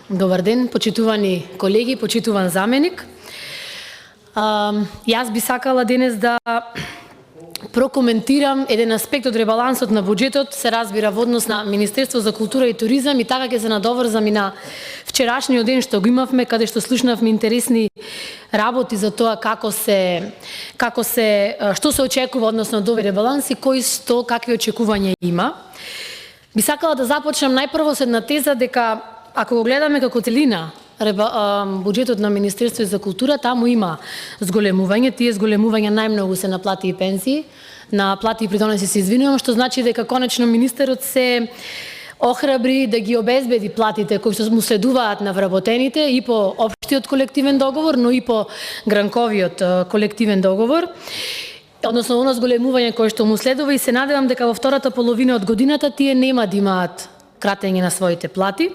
Добар ден, почитувани колеги, почитуван заменик. Јас би сакала денес да прокоментирам еден аспект од ребалансот на буџетот, се разбира во однос на Министерство за култура и туризам, и така ќе се надоврзам и на вчерашниот ден што го имавме, каде што слушнавме интересни работи за тоа што се очекува односно од овој ребаланс и какви очекувања има. Би сакала да започнам најпрво со една теза дека ако го гледаме како целина буџетот на Министерство за култура, таму има зголемување. Тие зголемувања најмногу се на плати и пензии, на плати и придонеси се извинувам, што значи дека конечно министерот се охрабри да ги обезбеди платите кои што му следуваат на вработените и по општиот колективен договор, но и по гранковиот колективен договор. Односно, оно зголемување кое што му следува, и се надевам дека во втората половина од годината тие нема да имаат кратење на своите плати.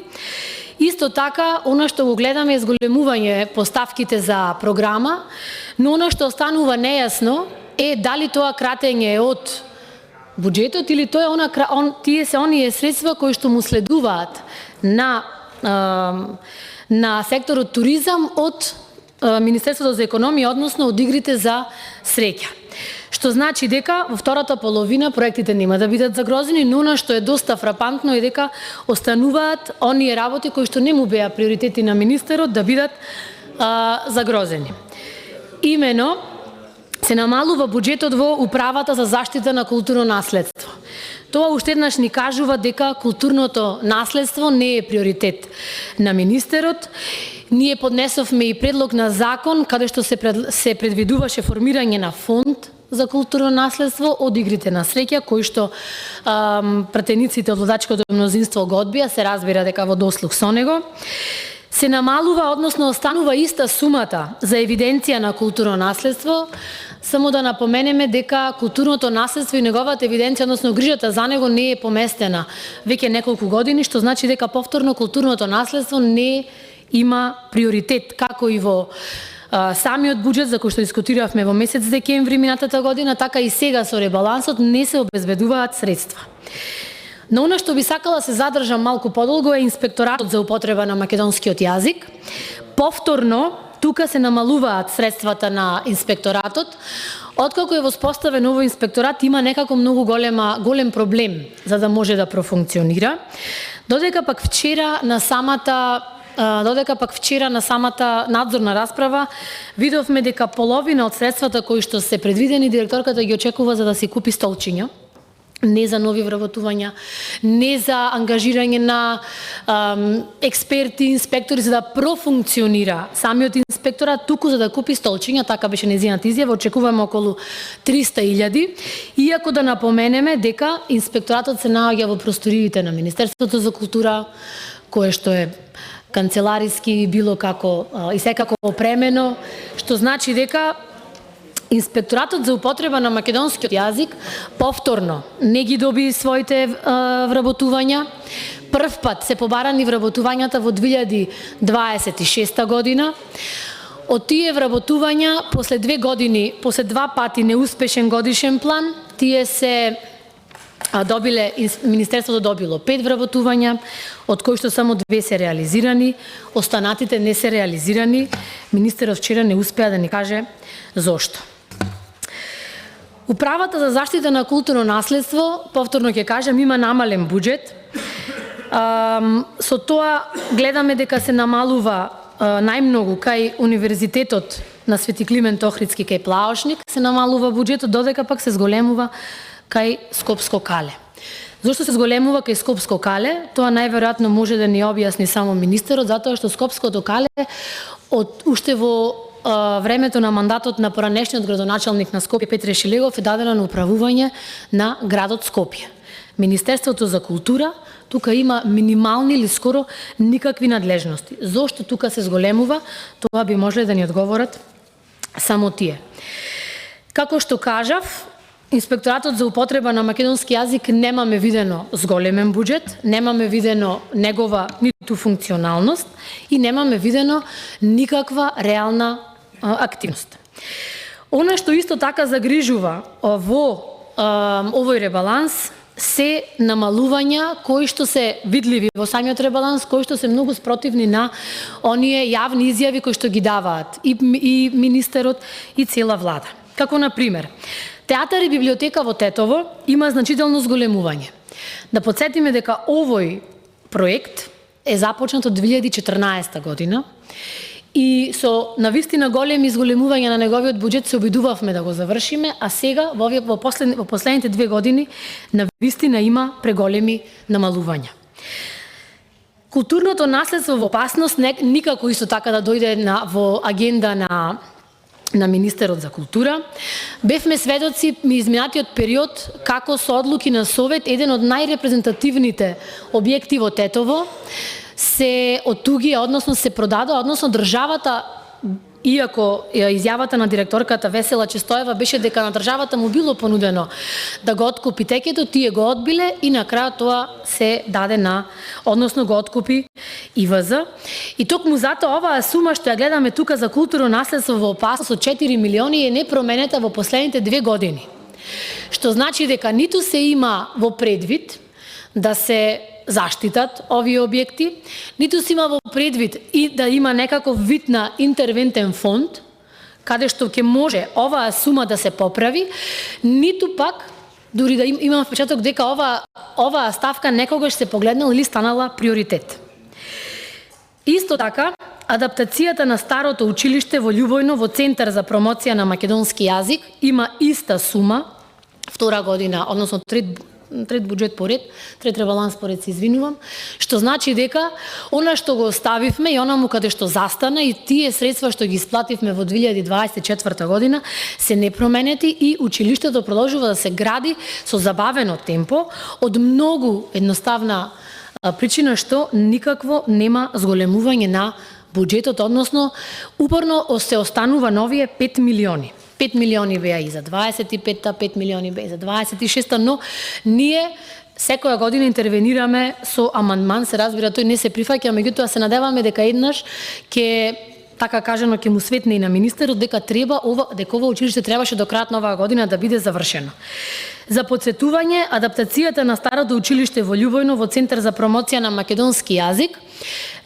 Исто така, оно што го гледаме е зголемување поставките за програма, но оно што останува нејасно е дали тоа кратење е од буџетот или тоа е тие се оние средства кои што му следуваат на секторот туризам од Министерството за економија, односно од игрите за среќа. Што значи дека во втората половина проектите нема да бидат загрозени, но она што е доста фрапантно е дека остануваат оние работи кои што не му беа приоритети на министерот да бидат загрозени. Имено се намалува буџетот во управата за заштита на културно наследство. Тоа уште еднаш ни кажува дека културното наследство не е приоритет на министерот. Ние поднесовме и предлог на закон каде што се предвидуваше формирање на фонд за културно наследство од игрите на среќа, кои што пратениците од водачкото мнозинство го одбија, се разбира дека во дослуг со него. Се намалува, односно останува иста сумата за евиденција на културно наследство. Само да напоменеме дека културното наследство и неговата евиденција, односно грижата за него, не е поместена веќе неколку години, што значи дека повторно културното наследство не има приоритет, како и во самиот буџет за кој што дискутиравме во месец декември минатата година, така и сега со ребалансот не се обезбедуваат средства. Но она што би сакала се задржам малку подолго е инспекторатот за употреба на македонскиот јазик. Повторно, тука се намалуваат средствата на инспекторатот. Откако е воспоставен овој инспекторат, има некако многу голем проблем за да може да профункционира. Додека пак вчера на самата надзорна расправа видовме дека половина од средствата кои што се предвидени директорката ги очекува за да си купи столчиња, не за нови вработувања, не за ангажирање на експерти, инспектори за да профункционира самиот инспекторат, туку за да купи столчиња, така беше нејзината изјава, очекуваме околу 300.000, иако да напоменеме дека инспекторатот се наоѓа во просториите на Министерството за култура, кое што е канцелариски било како и секако опремено, што значи дека Инспекторатот за употреба на македонскиот јазик повторно не ги доби своите вработувања. Прв пат се побарани вработувањата во 2026 година. Од тие вработувања, после 2 години, после 2 пати неуспешен годишен план, тие се добиле, Министерството добило 5 вработувања, од кои што само 2 се реализирани, останатите не се реализирани. Министерот вчера не успеа да ни каже зошто. Управата за заштита на културно наследство, повторно ќе кажам, има намален буџет. Со тоа гледаме дека се намалува најмногу кај Универзитетот на Свети Климент Охридски кај Плаошник, се намалува буџетот, додека пак се зголемува кај Скопско Кале. Зошто се зголемува кај Скопско Кале? Тоа најверојатно може да ни објасни само министерот, затоа што Скопското Кале уште во времето на мандатот на поранешниот градоначалник на Скопје Петре Шилегов е дадено на управување на градот Скопје. Министерството за култура тука има минимални или скоро никакви надлежности. Зошто тука се зголемува? Тоа би можеле да ни одговорат само тие. Како што кажав, Инспекторатот за употреба на македонски јазик немаме видено зголемен буџет, немаме видено негова ниту функционалност и немаме видено никаква реална активност. Она што исто така загрижува во овој ребаланс се намалувања кои што се видливи во самиот ребаланс, кои што се многу спротивни на оние јавни изјави кои што ги даваат и министерот и цела влада. Како на пример, театар и библиотека во Тетово има значително зголемување. Да подсетиме дека овој проект е започнат од 2014 година и со навистина големи зголемувања на неговиот буџет се обидувавме да го завршиме, а сега во последните 2 години навистина има преголеми намалувања. Културното наследство во опасност никако исто така да дојде во агенда на министерот за култура. Бевме сведоци изминатиот период како со одлуки на Совет еден од најрепрезентативните објекти во Тетово се оттуги, односно се продадоа, односно државата, иако изјавата на директорката Весела Честоева беше дека на државата му било понудено да го откупи текето, тие го одбиле и на крајот тоа се даде односно го откупи ИВЗ. И токму затоа оваа сума што ја гледаме тука за културно наследство во опасност од 4 милиони е непроменета во последните 2 години. Што значи дека ниту се има во предвид да се заштитат овие објекти, ниту се има во предвид и да има некаков вид на интервентен фонд, каде што ќе може оваа сума да се поправи, ниту пак, дури да имам впечаток дека оваа ставка некогаш се погледнала или станала приоритет. Исто така, адаптацијата на старото училиште во Љубојно во Центар за промоција на македонски јазик има иста сума, втора година, односно трет буџет поред, трет ребаланс поред, се извинувам, што значи дека она што го оставивме и онаму каде што застана и тие средства што ги исплативме во 2024 година се непроменети и училиштето продолжува да се гради со забавено темпо од многу едноставна причина што никакво нема зголемување на буџетот, односно упорно се останува новие 5 милиони. 5 милиони беа и за 25-та, 5 милиони беа и за 26-та, но ние секоја година интервенираме со амандман, се разбира, тој не се прифаќа, меѓутоа се надеваме дека еднаш ќе, така кажано, ќе му светне и на министерот дека ова училиште требаше до крајот на оваа година да биде завршено. За подсетување, адаптацијата на старото училиште во Љубојно во Центар за промоција на македонски јазик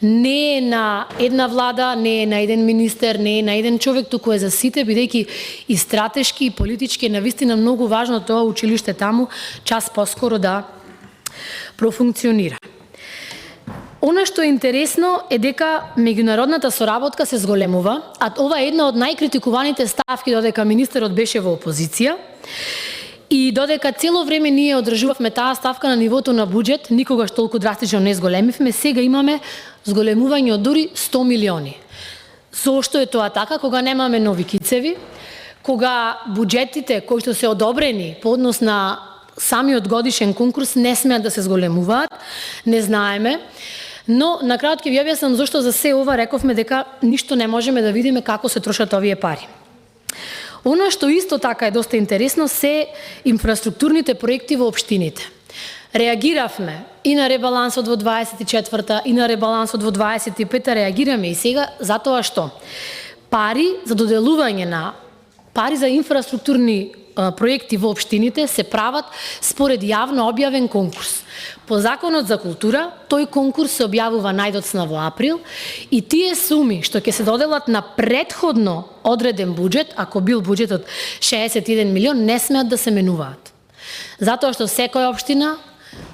не е на една влада, не е на еден министер, не е на еден човек, туку е за сите, бидејќи и стратешки и политички е навистина многу важно тоа училиште таму час поскоро да профункционира. Она што е интересно е дека меѓународната соработка се зголемува, а ова е една од најкритикуваните ставки додека министерот беше во опозиција. И додека цело време ние одржувавме таа ставка на нивото на буџет, никогаш толку драстично не зголемивме, сега имаме зголемување од дури 100 милиони. Зошто е тоа така? Кога немаме нови кицеви, кога буџетите кои што се одобрени по однос на самиот годишен конкурс не смеат да се зголемуваат, не знаеме. Но на крајот ќе ви објаснам зошто за се ова рековме дека ништо не можеме да видиме како се трошат овие пари. Она што исто така е доста интересно се инфраструктурните проекти во општините. Реагиравме и на ребалансот во 24-та, и на ребалансот во 25-та, реагираме и сега затоа што пари за доделување на пари за инфраструктурни проекти во општините се прават според јавно објавен конкурс. По Законот за култура, тој конкурс се објавува најдоцна во април и тие суми што ќе се доделат на претходно одреден буџет, ако бил буџетот 61 милион, не смеат да се менуваат. Затоа што секоја општина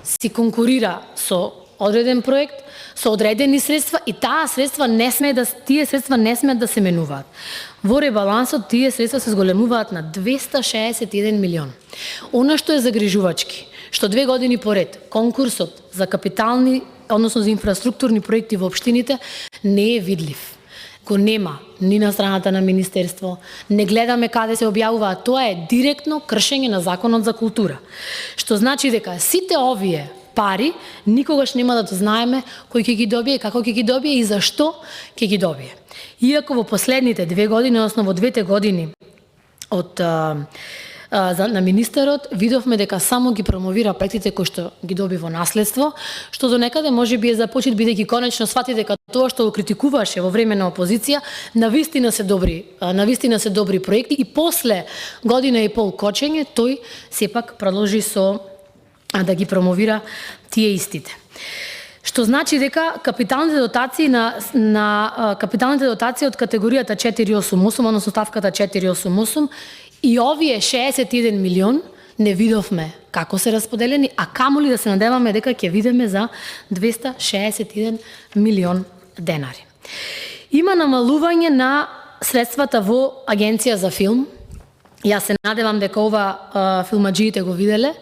си конкурира со одреден проект, со одредени средства и тие средства не смеат да се менуваат. Во ребалансот тие средства се зголемуваат на 261 милион. Она што е загрижувачки, што 2 години поред конкурсот за капитални, односно за инфраструктурни проекти во општините не е видлив. Го нема ни на страната на министерство, не гледаме каде се објавува, тоа е директно кршење на Законот за култура. Што значи дека сите овие пари никогаш нема да знаеме кој ќе ги добие, како ќе ги добие и зашто ќе ги добие. Иако во последните 2 години, односно во 2 години на министерот, видовме дека само ги промовира проектите кои што ги доби во наследство, што до некаде можеби е започет бидејќи конечно сфати дека тоа што го критикуваше во време на опозиција, навистина се добри проекти и после година и пол кочење тој сепак продолжи со а да ги промовира тие истите. Што значи дека капиталните дотации капиталните дотации од категоријата 488, односно ставката 488 и овие 61 милион не видовме како се расподелени, а камоли да се надеваме дека ќе видиме за 261 милион денари. Има намалување на средствата во Агенција за филм. Јас се надевам дека ова филмаджиите го виделе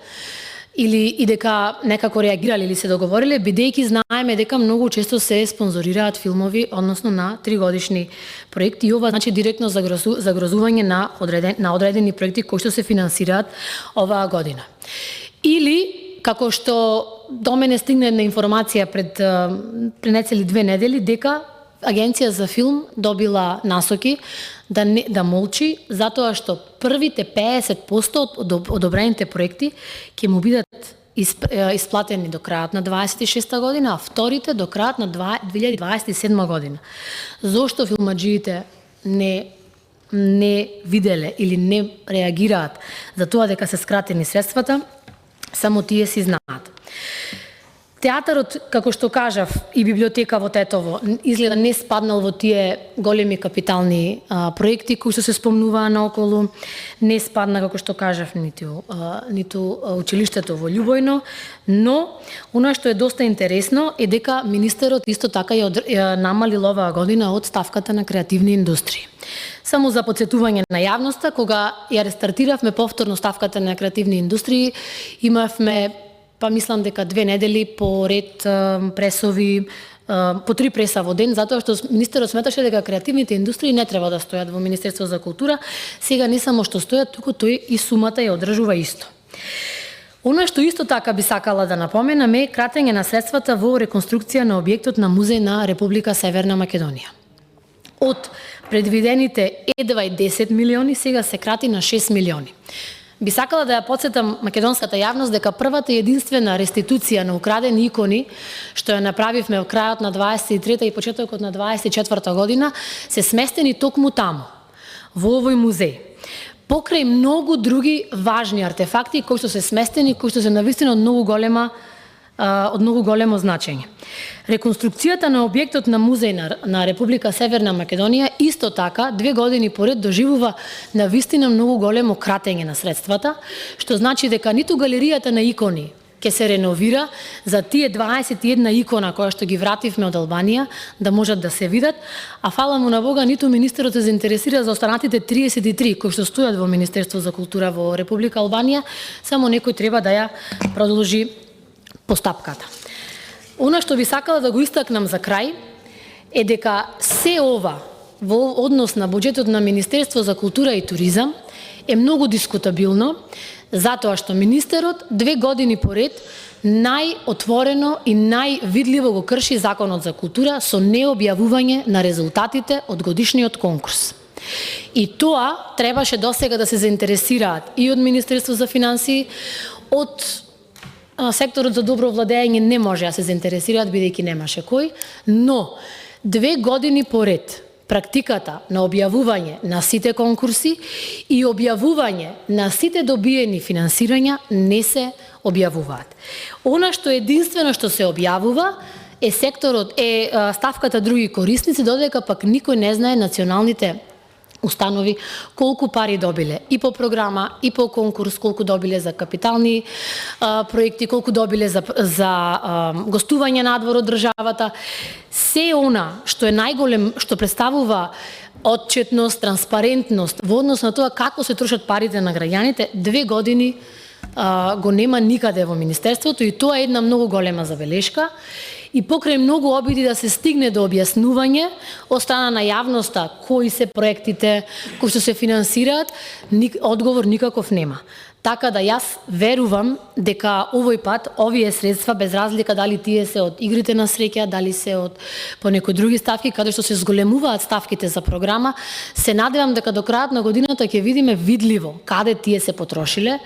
и дека некако реагирале или се договориле, бидејќи знаеме дека многу често се спонзорираат филмови, односно на 3-годишни проекти, и ова значи директно загрозување на одредени проекти кои што се финансираат оваа година. Или, како што до мене стигна една информација пред нецели 2 недели, дека Агенција за филм добила насоки да молчи, затоа што првите 50% од одобрените проекти ќе му бидат исплатени до крајот на 26-та година, а вторите до крајот на 2027 година. Зошто филмаджиите не виделе или не реагираат за тоа дека се скратени средствата, само тие си знаат. Театарот, како што кажав, и библиотека во Тетово изгледа не спаднал во тие големи капитални проекти кои што се спомнуваа наоколу, не спадна, како што кажав, ниту училиштето во Љубојно, но она што е доста интересно е дека министерот исто така ја намалил оваа година од ставката на креативни индустрии. Само за подсетување на јавноста, кога ја рестартиравме повторно ставката на креативни индустрии, имавме мислам дека 2 недели по ред пресови, по 3 преса во ден, затоа што министерот сметаше дека креативните индустрии не треба да стојат во Министерство за култура. Сега не само што стојат, туку тој и сумата ја одржува исто. Она што исто така би сакала да напоменам е кратење на средствата во реконструкција на објектот на музеј на Република Северна Македонија. Од предвидените едва 10 милиони, сега се крати на 6 милиони. Би сакала да ја подсетам македонската јавност дека првата и единствена реституција на украдени икони, што ја направивме во крајот на 23-та и почетокот на 24-та година, се сместени токму таму, во овој музеј. Покрај многу други важни артефакти кои што се сместени, кои што се навистина од многу големо значење. Реконструкцијата на објектот на музеј на Република Северна Македонија исто така 2 години поред доживува навистина многу големо кратење на средствата, што значи дека ниту галеријата на икони ќе се реновира за тие 21 икона кои што ги вративме од Албанија да можат да се видат, а фала му на Бога ниту министерот се заинтересира за останатите 33 кои што стојат во Министерство за култура во Република Албанија, само некој треба да ја продолжи постапката. Она што би сакала да го истакнам за крај е дека се ова во однос на буџетот на Министерство за култура и туризам е многу дискутабилно, затоа што министерот 2 години поред најотворено и највидливо го крши Законот за култура со необјавување на резултатите од годишниот конкурс. И тоа требаше досега да се заинтересираат и од Министерство за финансии, од секторот за добро владење не може да се заинтересираат бидејќи немаше кој, но 2 години поред практиката на објавување на сите конкурси и објавување на сите добиени финансирања не се објавуваат. Она што единствено што се објавува е ставката други корисници, додека пак никој не знае националните установи колку пари добиле и по програма, и по конкурс, колку добиле за капитални проекти, колку добиле за гостување надвор од државата. Се она што е најголем, што представува отчетност, транспарентност во однос на тоа како се трошат парите на граѓаните, 2 години го нема никаде во Министерството, и тоа е една многу голема забелешка. И покрај многу обиди да се стигне до објаснување од страна на јавноста кои се проектите кои што се финансираат, одговор никаков нема. Така да јас верувам дека овој пат овие средства, без разлика дали тие се од игрите на среќа, дали се од по некои други ставки, каде што се зголемуваат ставките за програма, се надевам дека до крајот на годината ќе видиме видливо каде тие се потрошиле,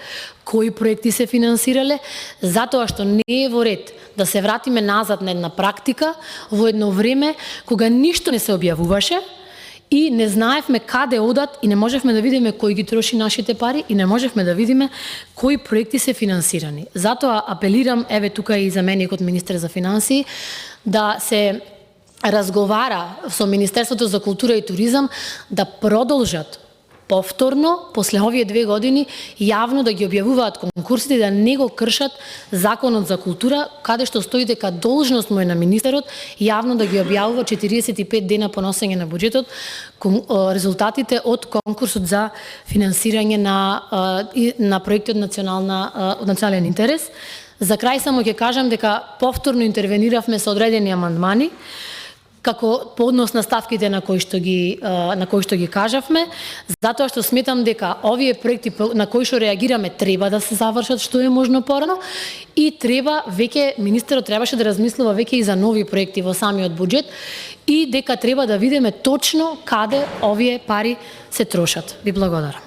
кои проекти се финансирале, затоа што не е во ред да се вратиме назад на една практика во едно време кога ништо не се објавуваше и не знаевме каде одат и не можевме да видиме кој ги троши нашите пари и не можевме да видиме кои проекти се финансирани. Затоа апелирам, еве тука и заменикот министер за финансии, да се разговара со Министерството за култура и туризам да продолжат повторно, после овие 2 години, јавно да ги објавуваат конкурсите и да не го кршат Законот за култура, каде што стои дека должност му е на министерот јавно да ги објавува 45 дена по носење на буџетот резултатите од конкурсот за финансирање на проекти од национален интерес. За крај само ќе кажам дека повторно интервениравме со одредени амандмани, како по однос на ставките на кои што ги кажавме, затоа што сметам дека овие проекти на кои што реагираме треба да се завршат што е можно порано и министерот требаше да размислува веќе и за нови проекти во самиот буџет и дека треба да видиме точно каде овие пари се трошат. Ви благодарам.